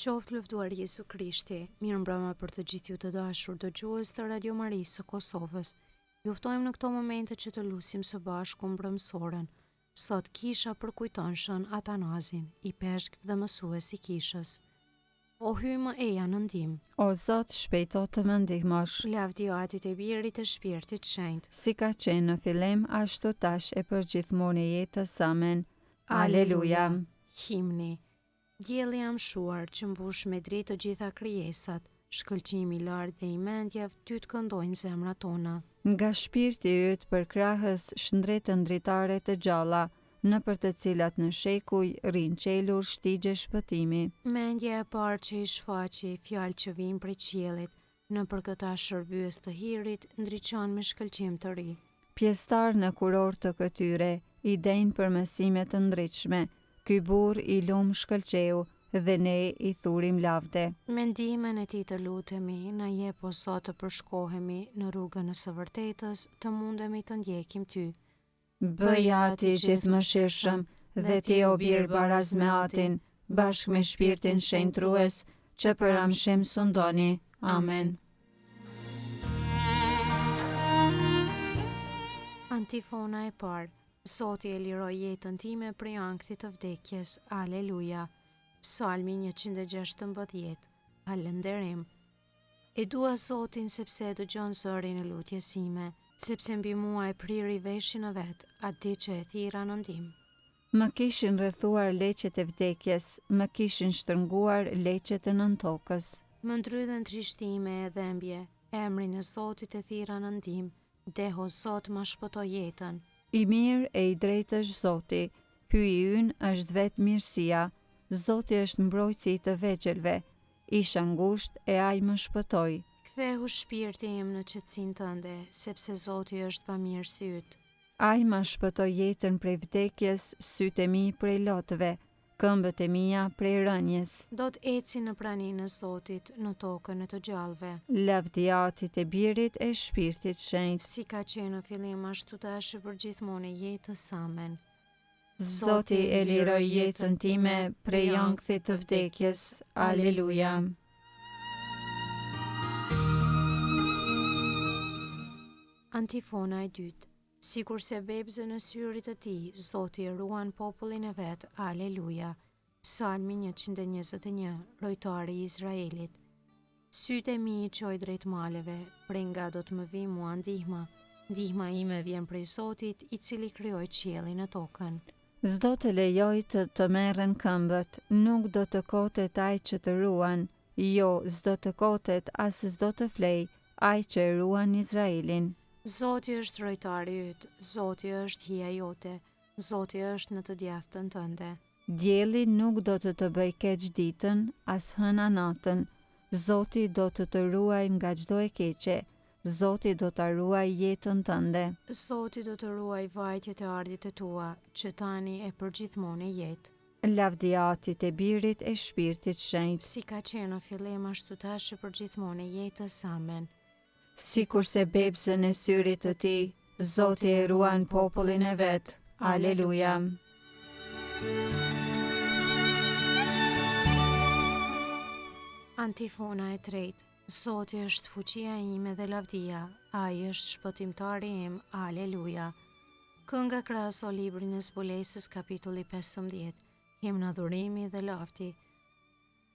Qoftë lëvduar Jesu Krishti, mirëmbrëma për të gjithë ju të dashur dëgjues të Radio Marisë së Kosovës. Ju ftojmë në këto momente që të lusim së bashku mbrëmsorën. Sot kisha përkujtonshën Atanazin, i peshk dhe mësues i kishës. O hyj më eja në ndihmë. O Zot, shpejto të më ndihmosh. Lavdi Atit e Birit e Shpirtit Shenjtë. Si ka qenë në fillim, ashtu tash e për gjithmonë e jetës. Amen. Aleluja. Himni. Dielli i amshuar që mbush me dritë të gjitha krijesat, shkëlqimi i lartë dhe i mendjev ty të këndojnë zemrat tona. Nga shpirti yt për krahës shndretën dritare të gjalla, në për të cilat në shekuj rrin qelur shtigje shpëtimi. Mendja e parë që i shfaqi fjalë që vijnë prej qiellit, në për këta shërbyes të hirit ndriçon me shkëlqim të ri. Pjestar në kuror të këtyre, i denjë për mësime të ndritshme. Ky burr i lum shkëlqeu dhe ne i thurim lavde. Me ndihmën e tij të lutemi, na jep o Zot të përshkohemi në rrugën e së vërtetës, të mundemi të ndjekim ty. Bëj ati gjithëmëshirshëm dhe ti o birë baraz me atin, bashkë me shpirtin shenjtrues, që për amshim sundoni. Amen. Antifona e parë. Zoti e liroi jetën time prej ankthit të vdekjes. Aleluja. Psalmi 116. Falënderim. E dua Zotin sepse e dëgjon zërin e lutjes sime, sepse mbi mua e priri veshin e vet, atë që e thira në ndihmë. Më kishin rrethuar leqet e vdekjes, më kishin shtrënguar leqet e nën tokës. Më ndrydhen trishtime e dhembje, emrin e Zotit e thira në ndihmë, deho Zot më shpëtoi jetën. I mirë e i drejtë është Zoti, hyji ynë është vetë mirësia, Zoti është mbrojtësi i të vegjëlve, isha ngushtë e ai më shpëtoi. Kthehu shpirti im në qetësinë tënde, sepse Zoti është bamirësi yt. Ai më shpëtoi jetën prej vdekjes, sytë e mi prej lotëve, këmbët e mia prej rënjes. Do të eci në praninë e Zotit, në tokën e të gjallëve. Lavdi Atit e Birit e Shpirtit Shenjtë. Si ka qenë në fillim ashtu tash për gjithmonë e jetës. Amen. Zoti e liroi jetën time prej ankthit të vdekjes. Aleluja. Antifona e dytë. Sikur se bebze në syrit të tij, Zoti e ruan popullin e vet. Aleluja. Psalmi 121, Rojtari i Izraelit. Sytë e mi i qoj drejt maleve, prej nga do të më vi mua ndihma. Ndihma ime vjen prej Zotit, i cili krijoi qiellin e tokën. S'do të lejoj të merren këmbët, nuk do të kotet ai që të ruan, jo, s'do të kotet as s'do të flej ai që e ruan Izraelin. Zoti është rojtari yt, Zoti është hija jote, Zoti është në të djathtën tënde. Dielli nuk do të bëj keq ditën, as hëna natën. Zoti do të ruaj nga çdo e keqe. Zoti do ta ruaj jetën tënde. Zoti do të ruaj vajtjet e ardhit e tua, që tani e përgjithmonë jetë. Lavdi Atit e Birit e Shpirtit Shenjtë. Si ka qenë në fillim ashtu tash e përgjithmonë jetës. Amen. Sikur se bebzën e syrit të tij, Zoti e ruan popullin e vet. Aleluja. Antifona e tretë. Zoti është fuqia ime dhe lavdia, ai është shpëtimtari im. Aleluja. Kënga krahas o librin e zbulesës kapitulli 15. Himn adhurimi dhe lavdi.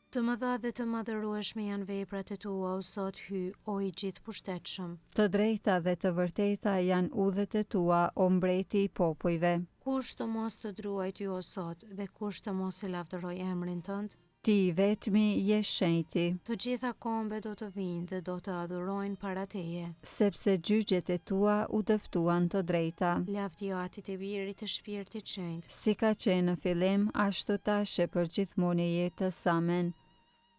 Të mëdha dhe të madhërueshme janë veprat e tua, o Zot, hy, o i gjithë pushtetshëm. Të drejta dhe të vërteta janë udhët e tua, o mbreti i popujve. Kush të mos të druaj ty, o Zot, dhe kush të mos e lavdëroj emrin tënd? Ti vetmi je shenjti. Të gjitha kombe do të vinë dhe do të adhurojnë para teje. Sepse gjyqjet e tua u dëftuan të drejta. Lavdi Atit e Birit e Shpirtit Shenjtë. Si ka qenë në fillim, ashtu tash e përgjithmonë e jetës. Amen.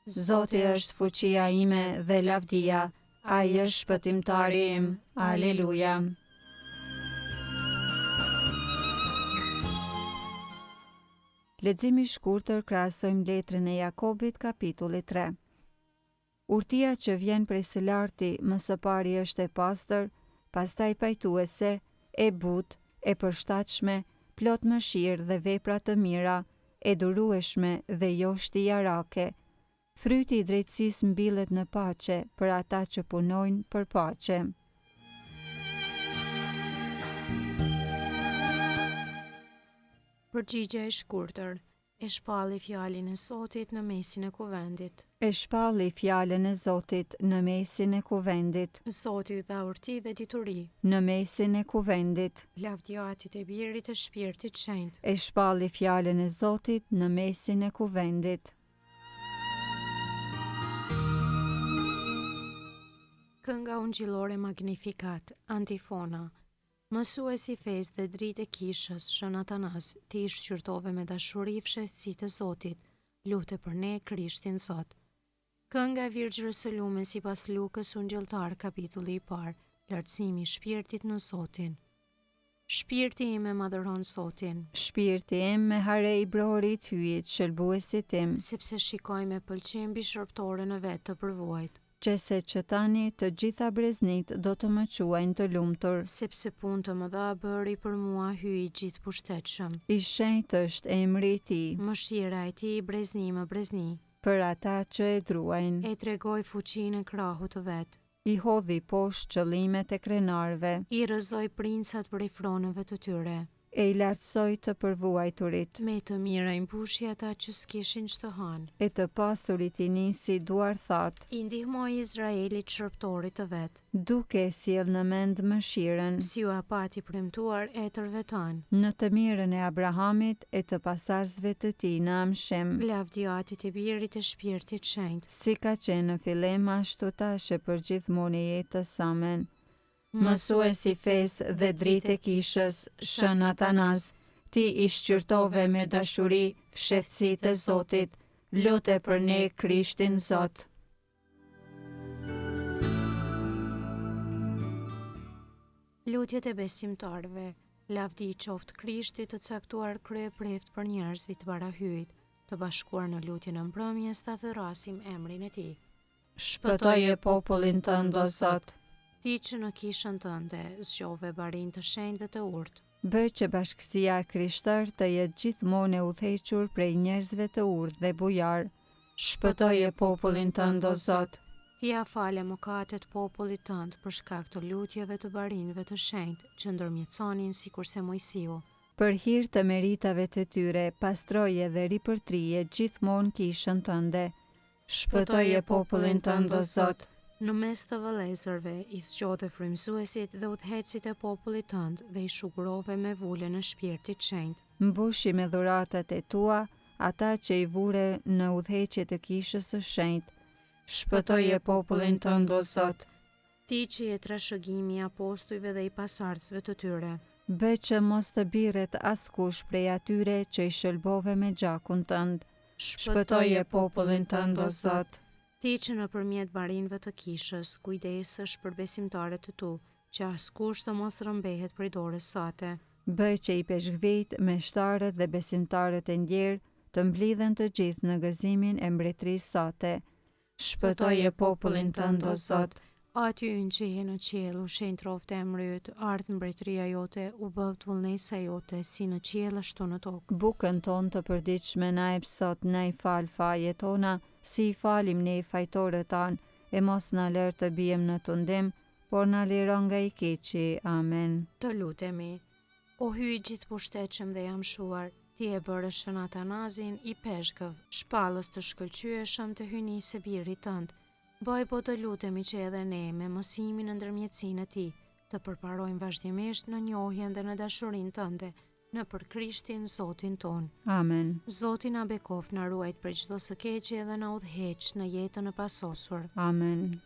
Zoti është fuqia ime dhe lavdia, ai është shpëtimtari im. Aleluja. Leximi i shkurtër krahasojmë letrën e Jakobit kapitulli 3. Urtia që vjen prej së larti më së pari është e pastër, pastaj pajtuese, e butë, e përshtatshme, plot mëshirë dhe vepra të mira, e durueshme dhe jo shtijarake. Fryti i drejtësisë mbillet në paqe për ata që punojnë për paqe. Përgjigje e shkurtër. E shpalli fjalën e Zotit në mesin e kuvendit. E shpalli fjalën e Zotit në mesin e kuvendit. Zoti u dha urti dhe dituri. Në mesin e kuvendit. Lavdjatit e Birit e Shpirtit Shenjtë. E shpalli fjalën e Zotit në mesin e kuvendit. Kënga ungjillore Magnificat, antifona. Mësuesi fesë dhe dritë e kishës, Shën Atanas, ti i shqyrtove me dashuri fshehtësitë e Zotit, lute për ne Krishtin Zot. Kënga e Virgjërës së Lume sipas Lukës ungjilltar kapitulli i parë, lartësimi i shpirtit në Zotin. Shpirti im e madhëron Zotin, Shpirti im me harej brorit hyjit shëlbuesit tim, sepse shikoj me pëlqim bishërptore në vetë të përvojt, qese që tani të gjitha breznit do të më quajnë të lumtur. sepse punë të mëdha bëri për mua hyi i gjithë pushtetshëm. I shenjtë është emri i tij, Mëshira e tij brezni më brezni, për ata që e druajnë. e tregoi fuqinë e krahut të vet, I hodhi poshtë qëllimet e krenarëve, i rrëzoi princat për i fronëve të tyre, e i lartësoi të përvuajturit, me të mira i mbushi ata që s'kishin ç'të hanë. e të pasurit i nisi duar thatë, I ndihmoi Izraelit shërptorit të vet, duke e sjell në mend mëshirën, si u apati premtuar etërve tanë. në të mirën e Abrahamit e të pasardhësve të tij në Amshem, Lavdjatit e Birit e Shpirtit Shenjtë. si ka qenë në fillim ashtu tash e për gjithmonë i jetës. Amen. Mësuesi fesë dhe dritë e kishës, Shën Atanas, ti i shqyrtove me dashuri fshehtësitë e Zotit, lute për ne Krishtin Zot. Lutjet e besimtarëve. Lavdi qoftë Krishtit të caktuar kryepreft për njerëzit parahyjt, të bashkuar në lutjen e mbrëmjes ta dhërasim emrin e tij. Shpëtoje popullin tënd, o Zot. Ti që në kishën tënde zgjove barin të shenjtë dhe të urtë, Bëj që bashkësia e krishterë të jetë gjithmonë e udhëhequr prej njerëzve të urtë dhe bujar. Shpëtoje popullin tënd, o Zot. ti ja fale mëkatet popullit tënd për shkak të lutjeve të barinëve të shenjtë që ndërmjetësonin sikurse Mojsiu. Për hir të meritave të tyre, pastroje dhe ripërtrije gjithmonë kishën tënde. Shpëtoje popullin tënd, o Zot. Në mes të vëllezërve, i zgjodhe frymëzuesit dhe udhëheqësit e popullit tënd dhe i shugurove me vulën e Shpirtit Shenjtë. Mbushi me dhuratat e tua ata që i vure në udhëheqje të kishës së shenjtë. Shpëtoje popullin tënd, o Zot. Ti që je trashëgimi i apostujve dhe i pasardhësve të tyre, Bë që mos të birret askush prej atyre që i shëlbove me gjakun tënd. Shpëtoje popullin tënd, o Zot. ti që nëpërmjet barinëve të kishës kujdesesh për besimtarët të tu, që askush të mos rrëmbehet prej dorës sate. Bëj që i peshgvejt me shtarët dhe besimtarët e ndjerë të mblidhen të gjithë në gëzimin e mbretërisë sate. Shpëtoje popullin tënd, o Zot. Aty ynë që je në qiell, u shenjtë rroftë emri yt, ardh mbretëria jote, u bëvë vullnesa jote, si në qiell ashtu në tokë. Bukën tonë të përditshme na jep sot, na i fal fajet tona, si i falim ne fajtorët tanë, e mos na lër të bijem në tundim, por na liro nga i keqi. Amen. Të lutemi. O hyj gjithë pushtetshëm dhe jam shuar, ti e bërë Shën Atanazin i peshkëv, shpallës të shkëlqyeshëm të hynisë së birit tënd. Bëj po të lutemi që edhe ne me mësimin në ndërmjetësinë e tij të përparojmë vazhdimisht në njohjen dhe në dashurinë tënde, në për Krishtin Zotin ton. Amen. Zoti na bekof, na ruajt për çdo së keqe dhe na udhëheq në jetën e pasosur. Amen.